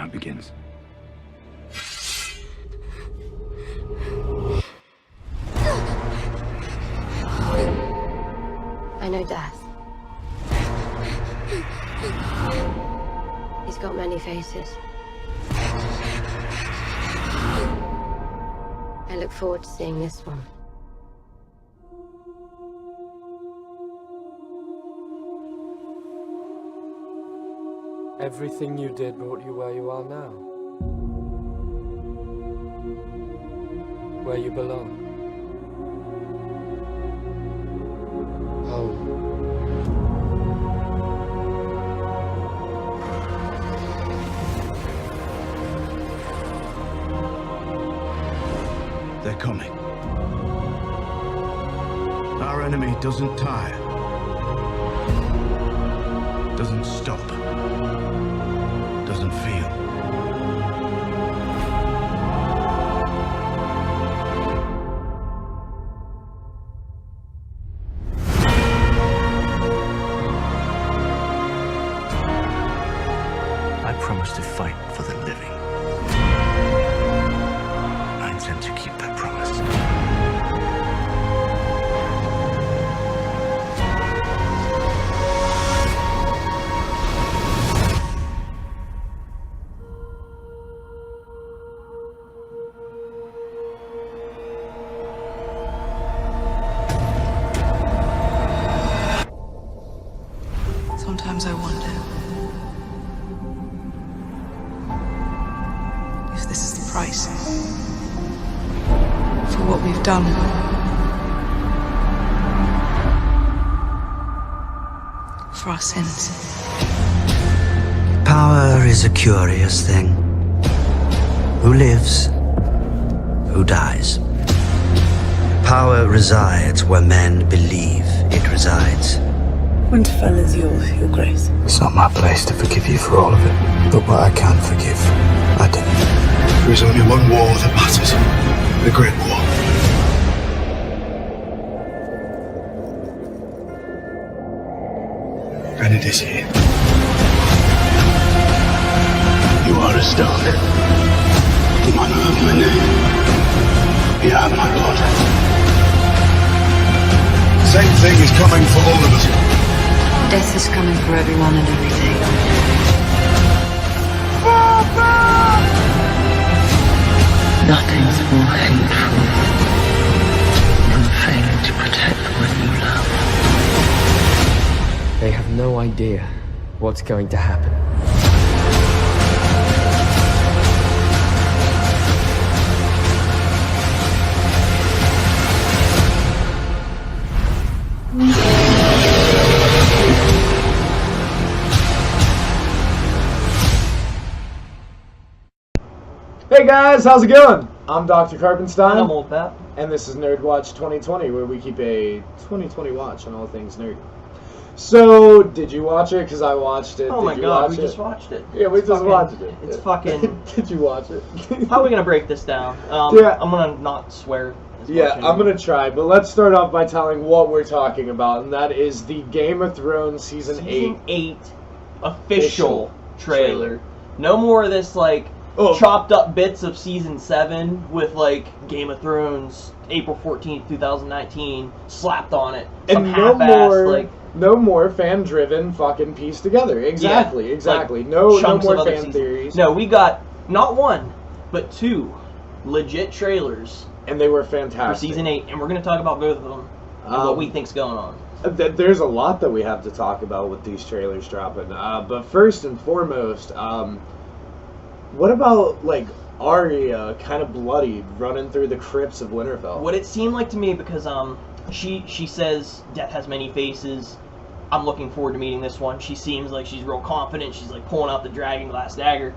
now begins. I know death. He's got many faces. I look forward to seeing this one. Everything you did brought you where you are now. Where you belong. Home. They're coming. Our enemy doesn't tire. Doesn't stop. Doesn't feel. I promise to fight for the living. I intend to keep that promise. Sometimes I wonder if this is the price for what we've done. For our sins. Power is a curious thing. Who lives? Who dies? Power resides where men believe it resides. Winterfell is yours, Your Grace. It's not my place to forgive you for all of it. But what I can forgive, I do. There is only one war that matters. The Great War. And it is here. You are a stone. You honor of my name. You are my God. Same thing is coming for all of us. Death is coming for everyone and everything. Nothing's more hateful than failing to protect the one you love. They have no idea what's going to happen. Hey guys, how's it going? I'm Dr.Carpenstein. And I'm Oldpap. And this is Nerdwatch2020, where we keep a 2020 watch on all things nerdy. So, did you watch it? Because I watched it. Oh my god, we just watched it. Yeah, we just watched it. It's fucking... Did you watch it? How are we going to break this down? Yeah. I'm going to not swear as much Yeah, anymore. I'm going to try, but let's start off by telling what we're talking about, and that is the Game of Thrones Season 8 official trailer. No more of this, like, chopped up bits of Season 7 with, like, Game of Thrones, April 14th, 2019, slapped on it. Some And half-assed, no more fan-driven fucking piece together. Exactly, Yeah, exactly. like No chunks more of other fan seasons. theories. No, we got not one, but two legit trailers And they were for fantastic. Season 8, and we're going to talk about both of them and what we think's going on. There's a lot that we have to talk about with these trailers dropping. But first and foremost, what about, like, Arya kind of bloodied running through the crypts of Winterfell? What it seemed like to me, because she says death has many faces. I'm looking forward to meeting this one. She seems like she's real confident. She's like pulling out the dragon glass dagger,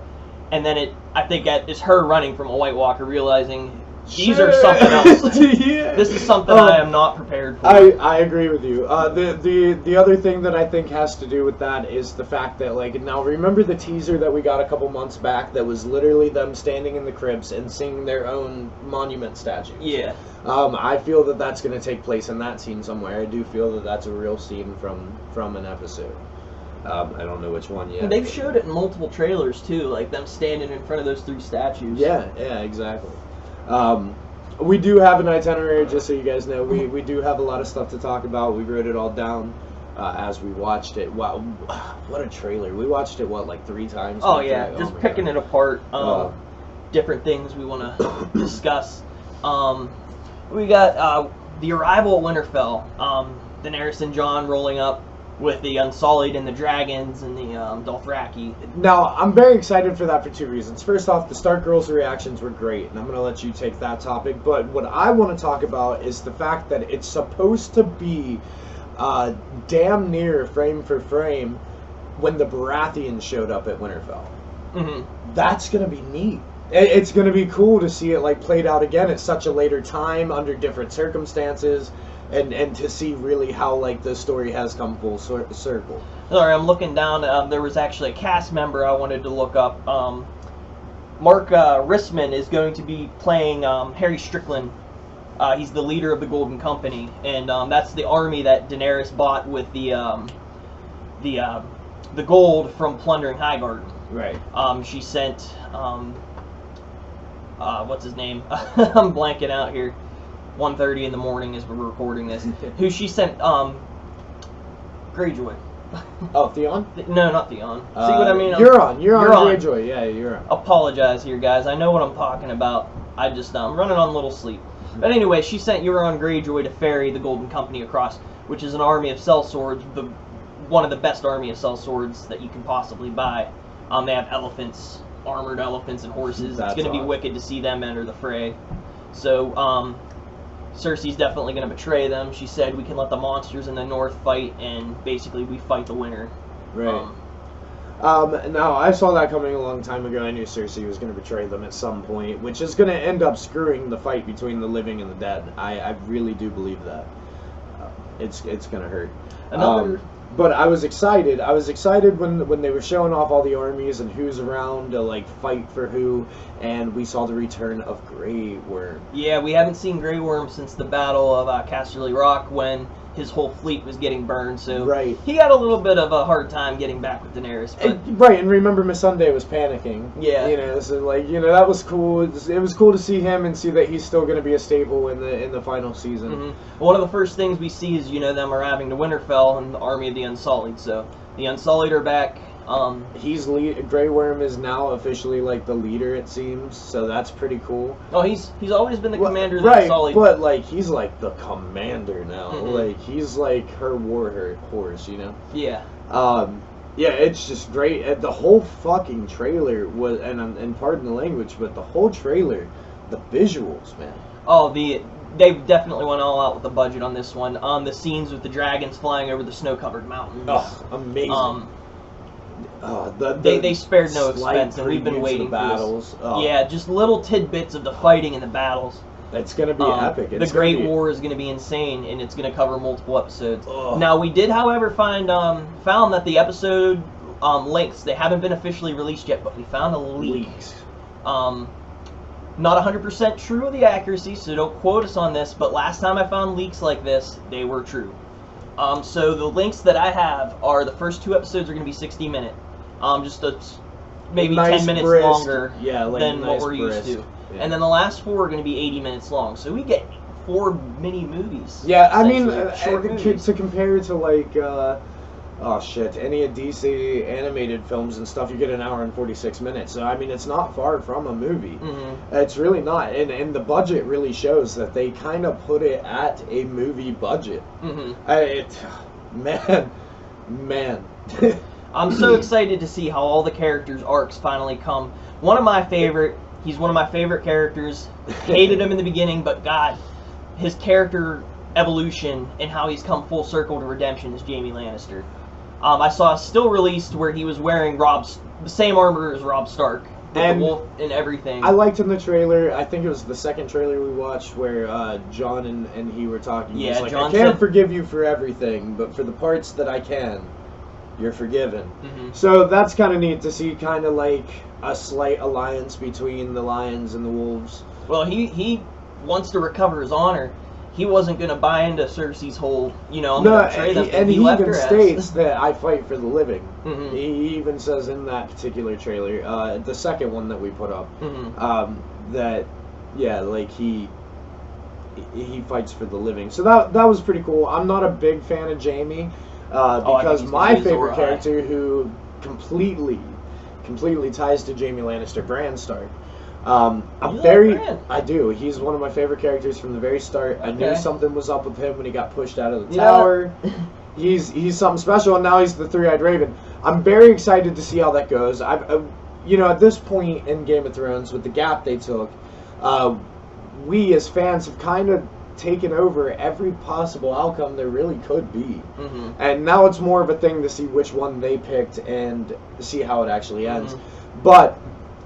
and then I think it's her running from a White Walker, realizing these are something else. Yeah. This is something I am not prepared for. I agree with you. The other thing that I think has to do with that is the fact that, like, now remember the teaser that we got a couple months back that was literally them standing in the crypts and seeing their own monument statues. Yeah. I feel that that's going to take place in that scene somewhere. I do feel that that's a real scene from an episode. I don't know which one yet. They've showed it in multiple trailers too, like them standing in front of those 3 statues. Yeah, exactly. We do have an itinerary, just so you guys know. We do have a lot of stuff to talk about. We wrote it all down as we watched it. Wow, what a trailer. We watched it, like 3 times? Oh, yeah, just picking it apart. Oh. Different things we want to discuss. We got the arrival at Winterfell. Daenerys and Jon rolling up with the Unsullied and the dragons and the Dothraki. Now, I'm very excited for that for 2 reasons. First off, the Stark girls' reactions were great, and I'm going to let you take that topic. But what I want to talk about is the fact that it's supposed to be damn near frame for frame when the Baratheons showed up at Winterfell. Mm-hmm. That's going to be neat. It's going to be cool to see it like played out again at such a later time under different circumstances. And to see really how like the story has come full circle. Sorry, I'm looking down. There was actually a cast member I wanted to look up. Mark Rissman is going to be playing Harry Strickland. He's the leader of the Golden Company, and that's the army that Daenerys bought with the gold from plundering Highgarden. Right. She sent what's his name? I'm blanking out here. 1:30 in the morning as we're recording this. Who she sent Greyjoy. Oh, Theon? No, not Theon. See what I mean? Euron Greyjoy. Yeah, Euron. Apologize here, guys. I know what I'm talking about. I'm running on a little sleep. But anyway, she sent Euron Greyjoy to ferry the Golden Company across, which is an army of sellswords, one of the best army of sellswords that you can possibly buy. They have elephants, armored elephants and horses. It's going to be wicked to see them enter the fray. So, Cersei's definitely going to betray them. She said we can let the monsters in the north fight, and basically we fight the winter. Right. Now, I saw that coming a long time ago. I knew Cersei was going to betray them at some point, which is going to end up screwing the fight between the living and the dead. I really do believe that. It's going to hurt. But I was excited. I was excited when they were showing off all the armies and who's around to like fight for who, and we saw the return of Grey Worm. Yeah, we haven't seen Grey Worm since the Battle of Casterly Rock when his whole fleet was getting burned. So right. He had a little bit of a hard time getting back with Daenerys. But right, and remember Missandei was panicking. Yeah. So that was cool. It was cool to see him and see that he's still going to be a staple in the final season. Mm-hmm. One of the first things we see is them arriving to Winterfell and the army of the Unsullied. So the Unsullied are back. Grey Worm is now officially like the leader, it seems. So that's pretty cool. Oh, he's always been the commander of the Unsullied. But like he's like the commander now. Mm-hmm. Like he's like her horse, Yeah. Yeah, it's just great. The whole fucking trailer was, and pardon the language, but the whole trailer, the visuals, man. Oh, they definitely went all out with the budget on this one. The scenes with the dragons flying over the snow-covered mountains. Oh, amazing. They spared no expense, and we've been waiting for battles. Oh. Yeah, just little tidbits of the fighting and the battles. It's going to be epic. The Great War is going to be insane, and it's going to cover multiple episodes. Now, we did, however, found that the episode links, they haven't been officially released yet, but we found a leak. Not 100% true of the accuracy, so don't quote us on this, but last time I found leaks like this, they were true. So the links that I have are the first 2 episodes are going to be 60 minutes. Just maybe nice 10 minutes brisk, longer nice than what we're used to. Yeah. And then the last 4 are going to be 80 minutes long. So we get 4 mini movies. Yeah, I mean, short movies. To compare to like, any of DC animated films and stuff, you get an hour and 46 minutes. So I mean, it's not far from a movie. Mm-hmm. It's really not, and the budget really shows that they kind of put it at a movie budget. Mm-hmm. Man. I'm so excited to see how all the characters' arcs finally come. He's one of my favorite characters. Hated him in the beginning, but God, his character evolution and how he's come full circle to redemption is Jaime Lannister. I saw a still released where he was wearing the same armor as Robb Stark, with the wolf and everything. I liked in the trailer, I think it was the second trailer we watched, where Jon and he were talking. Yeah, He's like, Jon I can't said, forgive you for everything, but for the parts that I can, you're forgiven. Mm-hmm. So that's kind of neat to see, kind of like a slight alliance between the lions and the wolves. Well, he wants to recover his honor, he wasn't going to buy into Cersei's whole, I'm going to betray them. And he left even her states that I fight for the living. Mm-hmm. He even says in that particular trailer, the second one that we put up, that, yeah, like he fights for the living. So that was pretty cool. I'm not a big fan of Jaime, because my favorite character, who completely ties to Jaime Lannister, Bran Stark. I do. He's one of my favorite characters from the very start. I knew something was up with him when he got pushed out of the tower. He's something special, and now he's the Three-Eyed Raven. I'm very excited to see how that goes. At this point in Game of Thrones, with the gap they took, we as fans have kind of taken over every possible outcome there really could be. And now it's more of a thing to see which one they picked and see how it actually ends. But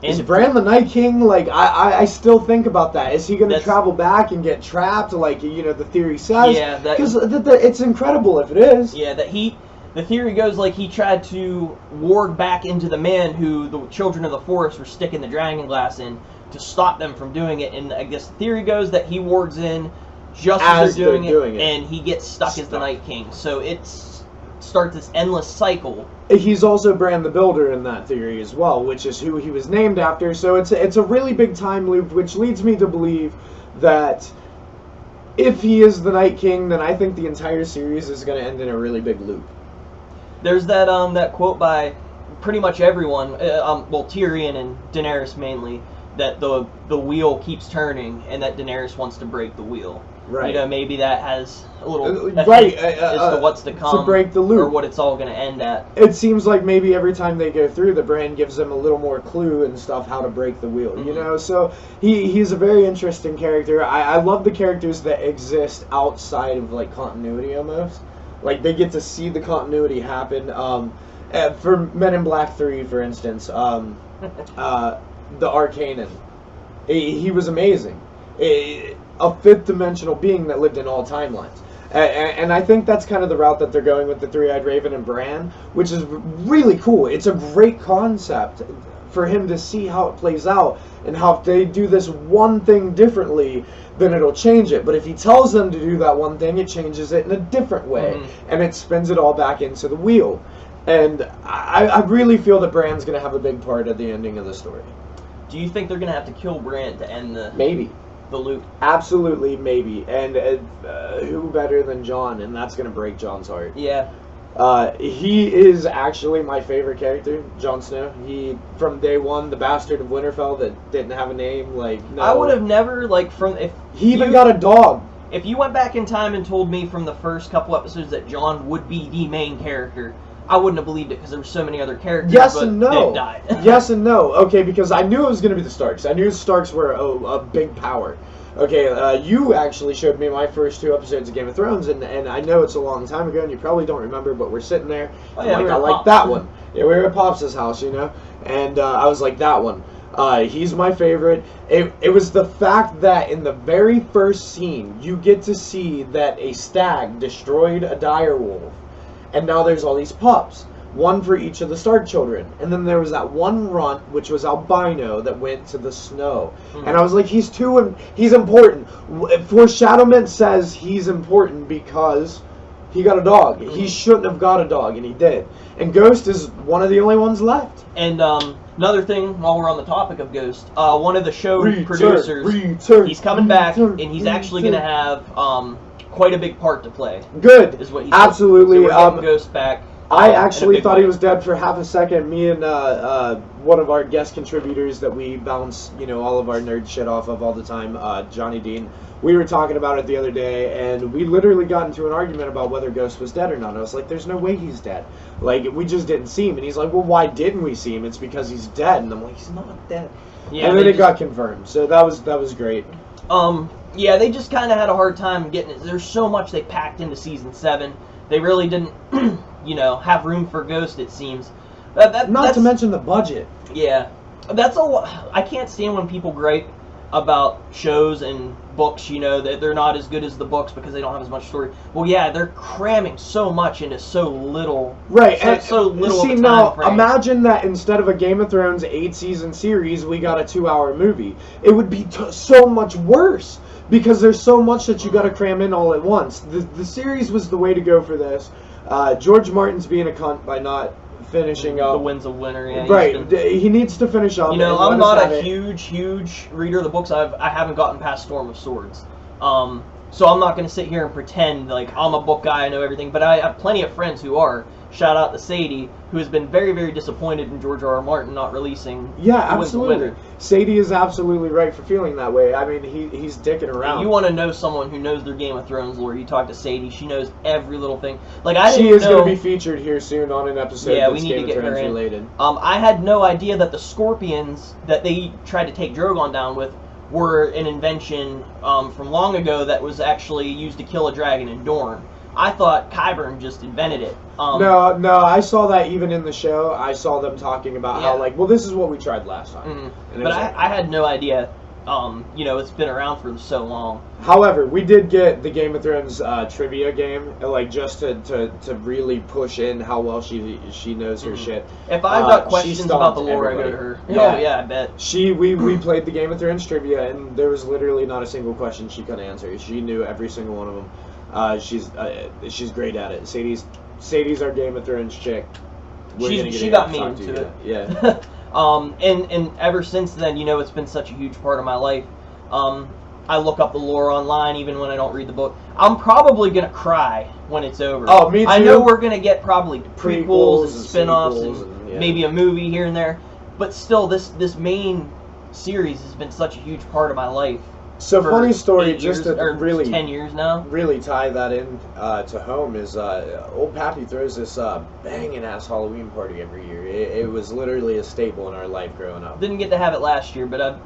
is Bran the Night King? Like, I still think about that. Is he going to travel back and get trapped, like, the theory says? Yeah, because it's incredible if it is. Yeah, the theory goes like he tried to warg back into the man who the Children of the Forest were sticking the dragon glass in to stop them from doing it. And I guess the theory goes that he wargs in just as they're doing it, and he gets stuck as the Night King. So starts this endless cycle. He's also Bran the Builder in that theory as well, which is who he was named after. So it's a really big time loop, which leads me to believe that if he is the Night King, then I think the entire series is going to end in a really big loop. There's that quote by pretty much everyone, Tyrion and Daenerys mainly, that the wheel keeps turning and that Daenerys wants to break the wheel. Right. Maybe that has a little as to what's to come, to break the loop, or what it's all going to end at. It seems like maybe every time they go through, the Bran gives them a little more clue and stuff how to break the wheel. So he's a very interesting character. I love the characters that exist outside of like continuity almost. Like they get to see the continuity happen. For Men in Black 3, for instance, the Arcanan, he was amazing. A fifth-dimensional being that lived in all timelines. And I think that's kind of the route that they're going with the Three-Eyed Raven and Bran, which is really cool. It's a great concept for him to see how it plays out, and how if they do this one thing differently, then it'll change it. But if he tells them to do that one thing, it changes it in a different way, and it spins it all back into the wheel. And I really feel that Bran's going to have a big part at the ending of the story. Do you think they're going to have to kill Bran to end the loop? Absolutely, maybe. And who better than Jon? And that's going to break Jon's heart. Yeah. He is actually my favorite character, Jon Snow. He, from day one, the bastard of Winterfell that didn't have a name. Like, no. I would have never, he even got a dog. If you went back in time and told me from the first couple episodes that Jon would be the main character, I wouldn't have believed it because there were so many other characters. Yes and no. They died. Yes and no. Okay, because I knew it was going to be the Starks. I knew the Starks were a big power. Okay, you actually showed me my first 2 episodes of Game of Thrones, and I know it's a long time ago, and you probably don't remember, but we're sitting there. I like that one. Yeah, we were at Pops' house, and I was like, that one. He's my favorite. It was the fact that in the very first scene, you get to see that a stag destroyed a direwolf. And now there's all these pups, one for each of the Stark children. And then there was that one runt, which was albino, that went to the snow. And I was like, he's important. Foreshadowment says he's important because he got a dog. He shouldn't have got a dog, and he did. And Ghost is one of the only ones left. And another thing, while we're on the topic of Ghost, one of the show producers, he's coming back, and he's actually going to have quite a big part to play. Good. Is what he absolutely. So we're getting Ghost back. I actually thought he was dead for half a second. Me and one of our guest contributors that we bounce, all of our nerd shit off of all the time, Johnny Dean, we were talking about it the other day, and we literally got into an argument about whether Ghost was dead or not. I was like, there's no way he's dead. Like, we just didn't see him. And he's like, well, why didn't we see him? It's because he's dead. And I'm like, he's not dead. Yeah, and then it got confirmed. So that was great. Yeah, they just kind of had a hard time getting it. There's so much they packed into Season 7. They really didn't, have room for Ghost, it seems. Not to mention the budget. Yeah. I can't stand when people gripe about shows and books, you know, that they're not as good as the books because they don't have as much story. Well, yeah, they're cramming so much into so little. Right, So, and so little see, of a now, time frame. imagine that instead of a Game of Thrones 8-season series, we got a 2-hour movie. It would be so much worse, because there's so much that you got to cram in all at once. The series was the way to go for this. George Martin's being a cunt by not finishing up. The Winds of Winter, yeah. Right, he needs to finish up. You know, and I'm let us not have a it. huge reader of the books. I haven't gotten past Storm of Swords. So I'm not going to sit here and pretend like I'm a book guy, I know everything, but I have plenty of friends who are. Shout out to Sadie, who has been very, very disappointed in George R.R. Martin not releasing Yeah, The Winds of absolutely. Winter. Sadie is absolutely right for feeling that way. I mean, he's dicking around. You want to know someone who knows their Game of Thrones lore, you talk to Sadie. She knows every little thing. Like She is going to be featured here soon on an episode Yeah, that's we need Game to of get her Thrones in. related. I had no idea that the scorpions that they tried to take Drogon down with were an invention from long ago that was actually used to kill a dragon in Dorne. I thought Qyburn just invented it. No, I saw that even in the show. I saw them talking about how, like, well, this is what we tried last time. And it But was like- I had no idea. You know, it's been around for so long. However, we did get the Game of Thrones trivia game, like, just to really push in how well she knows her shit. If I've got She questions stomped about the lore, I go to everybody. her. Oh, yeah, I bet. We played the Game of Thrones trivia, and there was literally not a single question she couldn't answer. She knew every single one of them. She's great at it. Sadie's our Game of Thrones chick. She got me into it. Yeah. And ever since then, you know, it's been such a huge part of my life. I look up the lore online even when I don't read the book. I'm probably gonna cry when it's over. Oh, me too. I know we're gonna get probably prequels and and spin-offs sequels and yeah. maybe a movie here and there, but still, this main series has been such a huge part of my life. So for funny story, 8 just years, to or really 10 years now. really tie that in to home is old Pappy throws this banging ass Halloween party every year. It was literally a staple in our life growing up. Didn't get to have it last year, but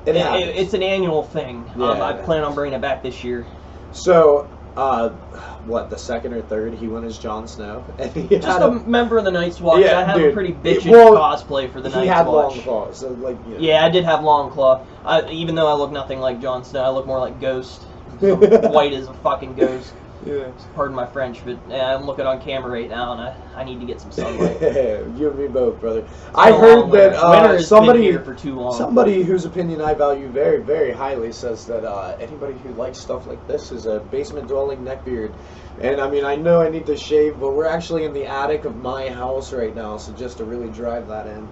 it's an annual thing. Yeah. I plan on bringing it back this year. So, the second or third, he went as Jon Snow. And he Just had a member of the Night's Watch. Yeah, I have dude. a pretty bitchin' Well, cosplay for the he Night's had Watch. long claws, so like, you know. Yeah, I did have long claw. Even though I look nothing like Jon Snow, I look more like Ghost. White as a fucking ghost. Yeah. Pardon my French, but I'm looking on camera right now, and I need to get some sunlight. You and me both, brother. It's I been a heard long winter. that Winter has been here for too long. somebody whose opinion I value very, very highly says that anybody who likes stuff like this is a basement-dwelling neckbeard. And I mean, I know I need to shave, but we're actually in the attic of my house right now, so just to really drive that in.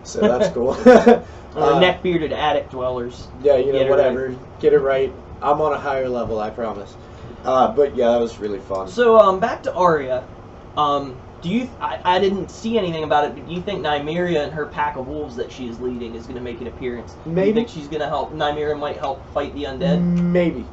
So that's cool. Neck-bearded attic dwellers. Yeah, you know, Get it whatever. right. Get it right. I'm on a higher level, I promise. But yeah, that was really fun. So, back to Arya. Do you? I didn't see anything about it, but do you think Nymeria and her pack of wolves that she is leading is going to make an appearance? Do Maybe. you think she's going to help? Nymeria might help fight the undead. Maybe.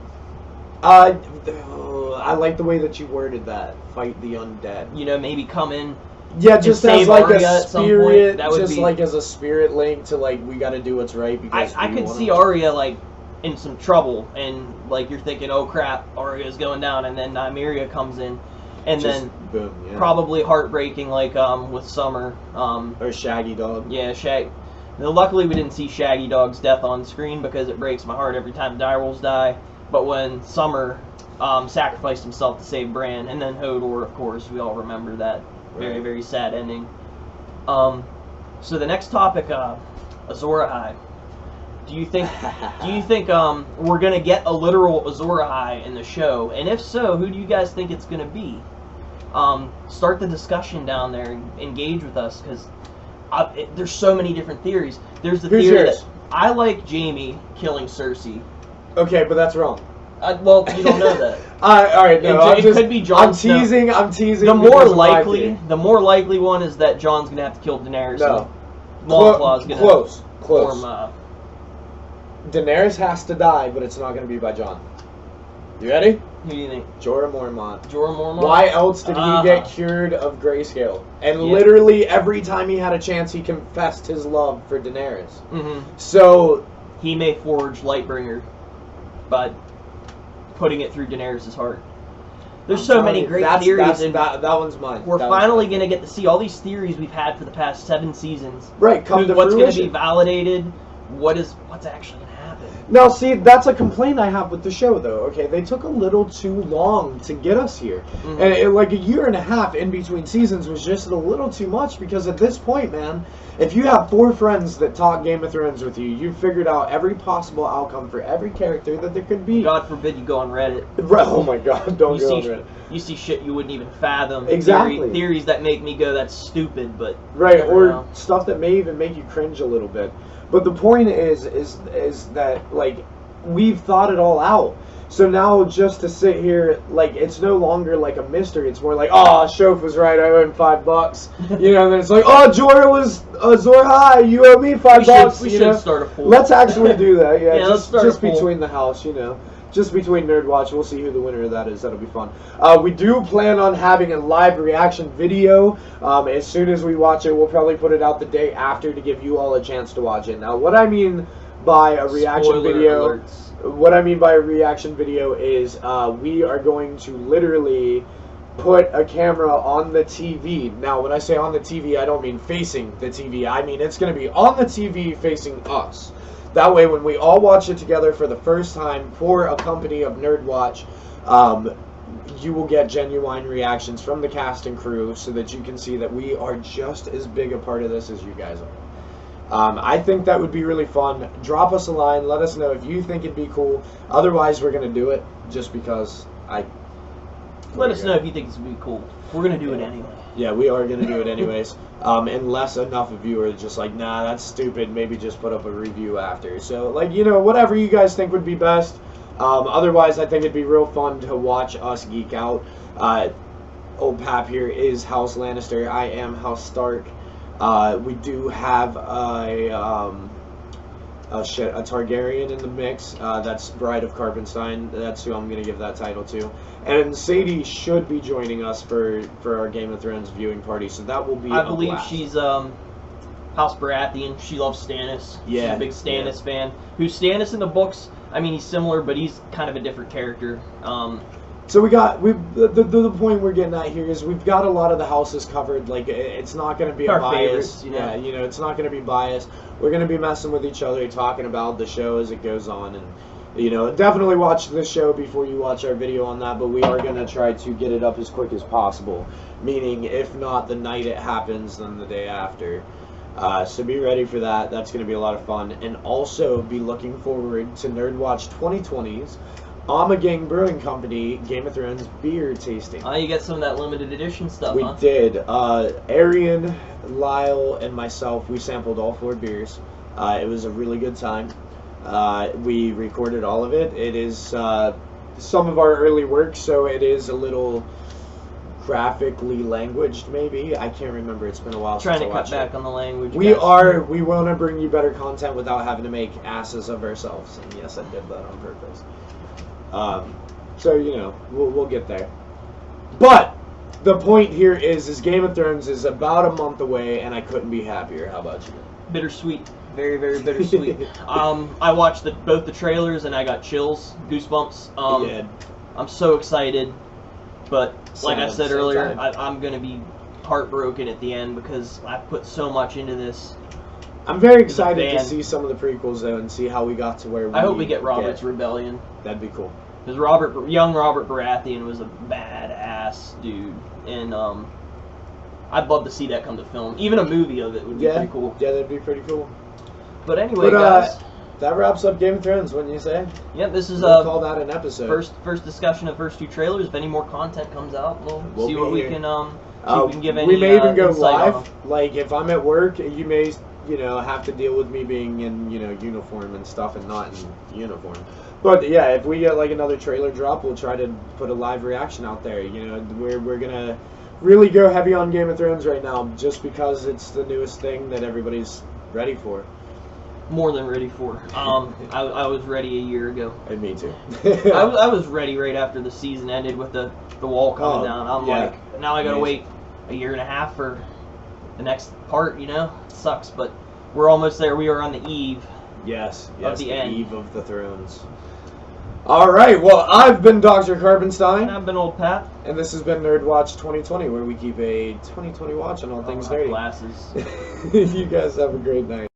I like the way that you worded that. Fight the undead. You know, maybe come in. Yeah, just and as save like Arya a at some point. spirit, That would just be- like as a spirit link to like we got to do what's right because I we could wanna- see Arya like in some trouble, and like you're thinking, oh crap, Arya's going down, and then Nymeria comes in, and Just then boom, yeah. probably heartbreaking like with Summer. Or Shaggy Dog. Yeah, Now, luckily, we didn't see Shaggy Dog's death on screen because it breaks my heart every time direwolves die. But when Summer sacrificed himself to save Bran, and then Hodor, of course, we all remember that very, Right. very sad ending. So the next topic, Azor Ahai. Do you think we're gonna get a literal Azor Ahai in the show? And if so, who do you guys think it's gonna be? Start the discussion down there and engage with us because there's so many different theories. There's the Who's theory yours? that I like Jaime killing Cersei. Okay, but that's wrong. Well, you don't know that. All right, no, It I'm could be Jon I'm Snow. teasing. I'm teasing. The more because of my theory. likely one is that Jon's gonna have to kill Daenerys. No. and Longclaw's gonna Close. form. Daenerys has to die, but it's not going to be by Jon. You ready? Who do you think? Jorah Mormont. Jorah Mormont? Why else did he get cured of grayscale? And literally every time he had a chance, he confessed his love for Daenerys. Mm-hmm. So He may forge Lightbringer, but putting it through Daenerys' heart. There's so many great theories, and that one's mine. we're That one's finally mine. going to get to see all these theories we've had for the past 7 seasons. Right, come to What's going to fruition. be validated? What's actually going to happen? happen. Now, see, that's a complaint I have with the show, though. Okay, they took a little too long to get us here, and like a year and a half in between seasons was just a little too much. Because at this point, man, if you have 4 friends that talk Game of Thrones with you, you've figured out every possible outcome for every character that there could be. God forbid you go on Reddit. Oh my God, don't go on Reddit. You see shit you wouldn't even fathom. Exactly. Theories that make me go, that's stupid, but right, or stuff that may even make you cringe a little bit. But the point is that, like, we've thought it all out. So now just to sit here, like, it's no longer like a mystery. It's more like, oh, Shof was right, I owe him $5. You know, and then it's like, oh, Jorah was Azor High, you owe me $5. We should start a pool. Let's actually do that. Yeah, let's start just a pool. between the house, you know. Just between Nerdwatch, we'll see who the winner of that is. That'll be fun. We do plan on having a live reaction video. As soon as we watch it, we'll probably put it out the day after to give you all a chance to watch it. Now, what I mean by a reaction video, is we are going to literally put a camera on the TV. Now, when I say on the TV, I don't mean facing the TV. I mean it's going to be on the TV facing us. That way, when we all watch it together for the first time for a company of Nerdwatch, you will get genuine reactions from the cast and crew so that you can see that we are just as big a part of this as you guys are. I think that would be really fun. Drop us a line. Let us know if you think it'd be cool. Otherwise, we're going to do it just because Let us know if you think this would be cool. We're going to do it anyway. Yeah, we are going to do it anyways. Unless enough of you are just like, nah, that's stupid, maybe just put up a review after. So, like, you know, whatever you guys think would be best. Otherwise, I think it'd be real fun to watch us geek out. Oldpap here is House Lannister. I am House Stark. We do have a Targaryen in the mix. That's Bride of Carpenstein. That's who I'm going to give that title to. And Sadie should be joining us for our Game of Thrones viewing party, so that will be I believe she's House Baratheon. She loves Stannis. Yeah, she's a big Stannis fan. Who's Stannis in the books? I mean, he's similar, but he's kind of a different character. So the point we're getting at here is we've got a lot of the houses covered. Like, it's not going to be a bias. Favorites, you know? Yeah, you know, it's not going to be biased. We're going to be messing with each other, talking about the show as it goes on, and you know, definitely watch this show before you watch our video on that. But we are going to try to get it up as quick as possible. Meaning, if not the night it happens, then the day after. So be ready for that. That's going to be a lot of fun, and also be looking forward to Nerdwatch2020's Gang Brewing Company Game of Thrones beer tasting. You get some of that limited edition stuff, We huh? did. Arian, Lyle, and myself, we sampled all 4 beers. It was a really good time. We recorded all of it. It is some of our early work, so it is a little graphically languaged, maybe. I can't remember. It's been a while since I watched it. Trying to cut back on the language. We want to bring you better content without having to make asses of ourselves. And yes, I did that on purpose. So, you know, we'll get there. But the point here is Game of Thrones is about a month away, and I couldn't be happier. How about you? Bittersweet. Very, very bittersweet. I watched both the trailers, and I got chills, goosebumps. I'm so excited. But, like I said earlier, I'm going to be heartbroken at the end because I put so much into this. I'm very excited to see some of the prequels, though, and see how we got to where we I hope we get Robert's Rebellion. That'd be cool. Because young Robert Baratheon was a badass dude, and I'd love to see that come to film. Even a movie of it would be pretty cool. Yeah, that'd be pretty cool. But anyway, guys, that wraps up Game of Thrones, wouldn't you say? Yeah, this is we'll call that an episode. First discussion of first 2 trailers. If any more content comes out, we'll see what we can see if we can give any. We may even go live. Like if I'm at work, you may have to deal with me being in uniform and stuff and not in uniform. But yeah, if we get like another trailer drop, we'll try to put a live reaction out there. You know, we're gonna really go heavy on Game of Thrones right now, just because it's the newest thing that everybody's ready for. More than ready for. I was ready a year ago. And me too. I was ready right after the season ended with the wall coming down. I'm like, now I gotta wait a year and a half for the next part. You know, it sucks, but we're almost there. We are on the eve. Yes, of the end. Eve of the Thrones. All right, well, I've been Dr. Carpenstein. And I've been Oldpap. And this has been Nerdwatch2020, where we keep a 2020 watch on all things nerdy. Glasses. You guys have a great night.